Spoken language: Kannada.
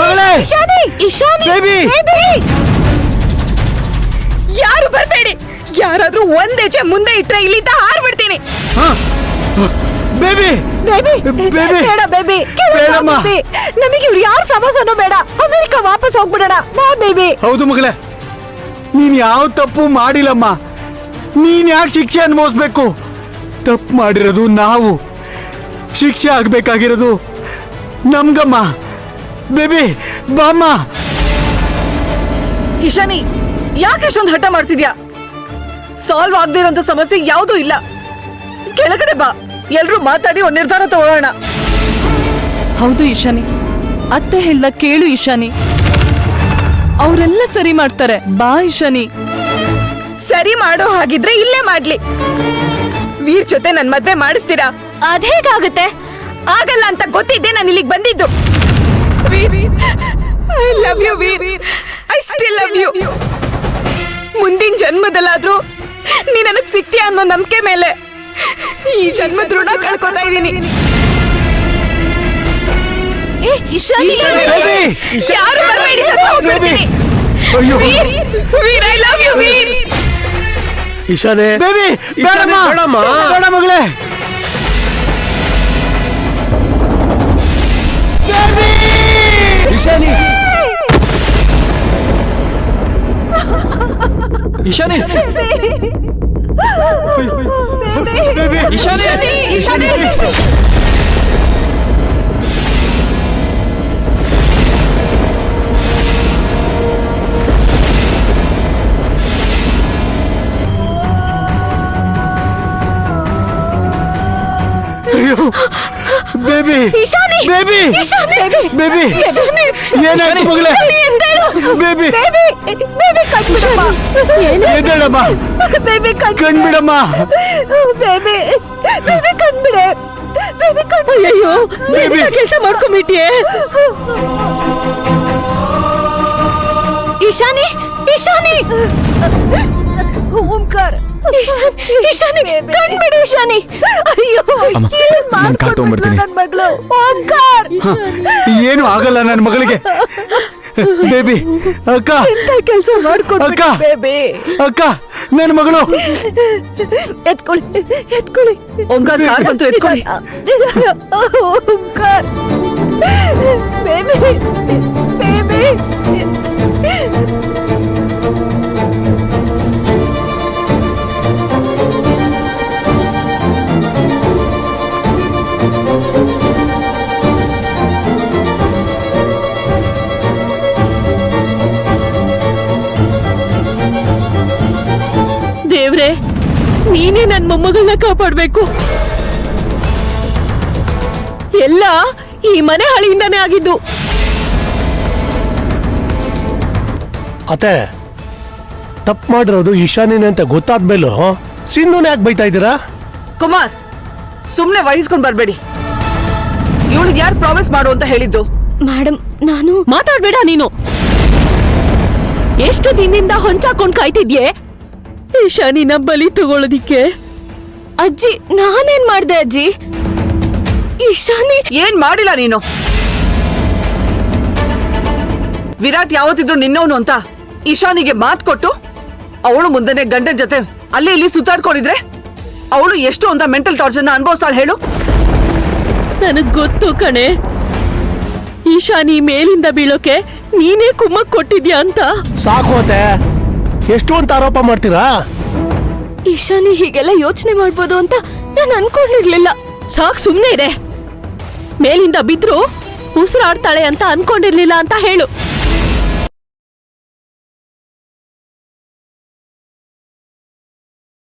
ಮಗಳೇ ಇಶಾನಿ ಇಶಾನಿ ಬೇಬಿ ಯಾರು ಬರಬೇಡಿ. ಯಾರಾದ್ರೂ ಒಂದ್ ಹೆಜ್ಜೆ ಮುಂದೆ ಇಟ್ರೆ ಇಲ್ಲಿಂದ ಹಾರ್ಬಿಡ್ತೀನಿ. ಬೇಬಿ ಬೇಬಿ ಬೇಬಿ ಬೇಡ ಬೇಬಿ ಬೇಡಮ್ಮ. ನಮಗೆ ಇವ್ರು ಯಾರ ಸಮಾಸನೂ ಬೇಡ. ಅಮೆರಿಕ ವಾಪಸ್ ಹೋಗ್ಬಿಡೋಣ ಬಾ ಬೇಬಿ. ಹೌದು ಮಗಳೇ, ನೀನ್ ಯಾವ ತಪ್ಪು ಮಾಡಿಲ್ಲಮ್ಮ. ನೀನ್ ಯಾಕೆ ಶಿಕ್ಷೆ ಅನುಭವಿಸ್ಬೇಕು? ತಪ್ಪು ಮಾಡಿರೋದು ನಾವು, ಶಿಕ್ಷೆ ಆಗ್ಬೇಕಾಗಿರೋದು ನಮ್ಗಮ್ಮ. ಬೇಬಿ ಬಾಮ್ಮ. ಇಶಾನಿ ಯಾಕೆ ಅಷ್ಟೊಂದು ಹಠ ಮಾಡ್ತಿದ್ಯಾ? ಸಾಲ್ವ್ ಆಗದೆ ಇರೋಂಥ ಸಮಸ್ಯೆ ಯಾವುದೂ ಇಲ್ಲ. ಕೆಳಗಡೆ ಬಾ, ಎಲ್ರೂ ಮಾತಾಡಿ ಒಂದ್ ನಿರ್ಧಾರ ತಗೊಳ್ಳೋಣ. ಹೌದು ಇಶಾನಿ, ಅತ್ತೆ ಹೇಳ್ದ ಕೇಳು ಇಶಾನಿ. ಅವರೆಲ್ಲ ಸರಿ ಮಾಡ್ತಾರೆ. ಬಾ ಇಶಾನಿ. ಸರಿ ಮಾಡೋ ಹಾಗಿದ್ರೆ ಇಲ್ಲೇ ಮಾಡ್ಲಿ. ವೀರ್ ಜೊತೆ ನನ್ ಮದ್ವೆ ಮಾಡಿಸ್ತೀರಾ? ಅದೇಗಾಗುತ್ತೆ? ಆಗಲ್ಲ ಅಂತ ಗೊತ್ತಿದ್ದೆ ನಾನು ಇಲ್ಲಿಗೆ ಬಂದಿದ್ದು. I love you Veer, I still love you. ಮುಂದಿನ ಜನ್ಮದಲ್ಲಾದ್ರೂ ನೀ ನನಗ್ ಸಿಗ್ತೀಯ ಅನ್ನೋ ನಂಬಿಕೆ ಮೇಲೆ ಈ ಜನ್ಮದ ಋಣ ಕಳ್ಕೊತಾ ಇದ್ದೀನಿ. ಯಾರು ಬರಬೇಡಿ, ಸತ್ತು ಹೋಗ್ಬಿಡ್ತೀನಿ. Veer, I love you Veer. ಇಶಾನೆ ಬೇಬಿ ಬೇಡಮ್ಮ, ಬೇಡಮ್ಮ. ಬೇಡ ಮಗಳೇ. Ishani Ishani Ishani Ishani baby Ishani baby Ishani baby Ishani ಏನಾಯ್ತು ಮಗಳೇ? ಬೇಬಿ ಬೇಬಿ ಕಣ್ಬಿಡಮ್ಮ. ಎದ್ದೇಳಮ್ಮ, ಬೇಬಿ ಕಣ್ಬಿಡಮ್ಮ. ಬೇಬಿ ಬೇಬಿ ಕಣ್ಬಿಡೆ. ಬೇಬಿ ಕಣ್. ಅಯ್ಯೋ ಬೇಬಿ ಕೆಲಸ ಮಾಡ್ಕೊಂಬಿಟ್ಟಿಯೇ. ಇಶಾನಿ ಇಶಾನಿ ಓಂಕಾರ ಇಶಾನಿ ಕಣ್ಬಿಡು ಇಶಾನಿ. ಅಯ್ಯೋ ನಾನು ಕಾರ್ ತಗೊಂಡ್ಬರ್ತೀನಿ. ನನ್ನ ಮಗಳು ಓಂಕಾರ. ಏನು ಆಗಲ್ಲ ನನ್ನ ಮಗಳಿಗೆ. ಬೇಬಿ ಅಕ್ಕ ಎಂತ ಕೆಲಸ ಮಾಡ್ಕೊಂಡು ಅಕ್ಕ. ಬೇಬಿ. ಅಕ್ಕ ನನ್ನ ಮಗಳು. ಎತ್ಕೊಳ್ಳಿ ಎತ್ಕೊಳ್ಳಿ. ಓಂಕಾರ ಕಾರ್ ಬಂತು, ಎತ್ಕೊಳ್ಳಿ. ಓಂಕಾರ ಬೇಬಿ ಬೇಬಿ. ದೇವ್ರೆ, ನೀನೇ ನನ್ ಮೊಮ್ಮಗಳನ್ನ ಕಾಪಾಡ್ಬೇಕು. ಎಲ್ಲ ಈ ಮನೆ ಹಳಿಯಿಂದಾನೇ ಆಗಿದ್ದು. ಅತ್ತೆ, ತಪ್ಪು ಮಾಡಿರೋದು ಇಶಾನಿನೇ ಅಂತ ಗೊತ್ತಾದ್ಮೇಲೂ ಸಿಂಧುನೇ ಯಾಕೆ ಬೈತಾ ಇದ್ದೀರಾ? ಕುಮಾರ್, ಸುಮ್ನೆ ವಹಿಸ್ಕೊಂಡ್ ಬರ್ಬೇಡಿ. ಇವಳಿಗೆ ಯಾರು ಪ್ರಾಮಿಸ್ ಮಾಡು ಅಂತ ಹೇಳಿದ್ದು? ಮೇಡಮ್, ನಾನು ಮಾತಾಡ್ಬೇಡ ನೀನು. ಎಷ್ಟು ದಿನದಿಂದ ಹೊಂಚಾಕೊಂಡ್ ಕಾಯ್ತಿದ್ಯೆ ಇಶಾನಿನ ಬಲಿ ತಗೊಳ್ಳೋದಿಕ್ಕೆ? ಅಜ್ಜಿ, ನಾನೇನ್ ಮಾಡ್ದೆ ಅಜ್ಜಿ? ಇಶಾನಿ ಏನ್ ಮಾಡಿಲ್ಲ ನೀನು. ವಿರಾಟ್ ಯಾವತ್ತಿದ್ರು ನಿನ್ನವನು ಅಂತ ಇಶಾನಿಗೆ ಮಾತ್ ಕೊಟ್ಟು ಅವಳು ಮುಂದೆನೆ ಗಂಡನ ಜೊತೆ ಅಲ್ಲಿ ಇಲ್ಲಿ ಸುತ್ತಾಡ್ಕೊಂಡಿದ್ರೆ ಅವಳು ಎಷ್ಟು ಅಂತ ಮೆಂಟಲ್ ಟಾರ್ಚರ್ನ ಅನುಭವಿಸ್ತಾಳೆ ಹೇಳು. ನನಗ್ ಗೊತ್ತು ಕಣೆ, ಈಶಾನಿ ಮೇಲಿಂದ ಬೀಳೋಕೆ ನೀನೇ ಕುಮ್ಮಕ್ ಕೊಟ್ಟಿದ್ಯಾ ಅಂತ. ಸಾಕು ಅತ್ತೆ, ಎಷ್ಟು ಅಂತ ಆರೋಪ ಮಾಡ್ತೀರಾ? ಇಶಾನಿ ಹೀಗೆಲ್ಲ ಯೋಚನೆ ಮಾಡ್ಬೋದು ಅಂತ ನಾನು ಅನ್ಕೊಂಡಿರ್ಲಿಲ್ಲ. ಸಾಕ್, ಸುಮ್ನೆ ಇದೆ. ಮೇಲಿಂದ ಬಿದ್ರು ಉಸಿರಾಡ್ತಾಳೆ ಅಂತ ಅನ್ಕೊಂಡಿರ್ಲಿಲ್ಲ ಅಂತ ಹೇಳು.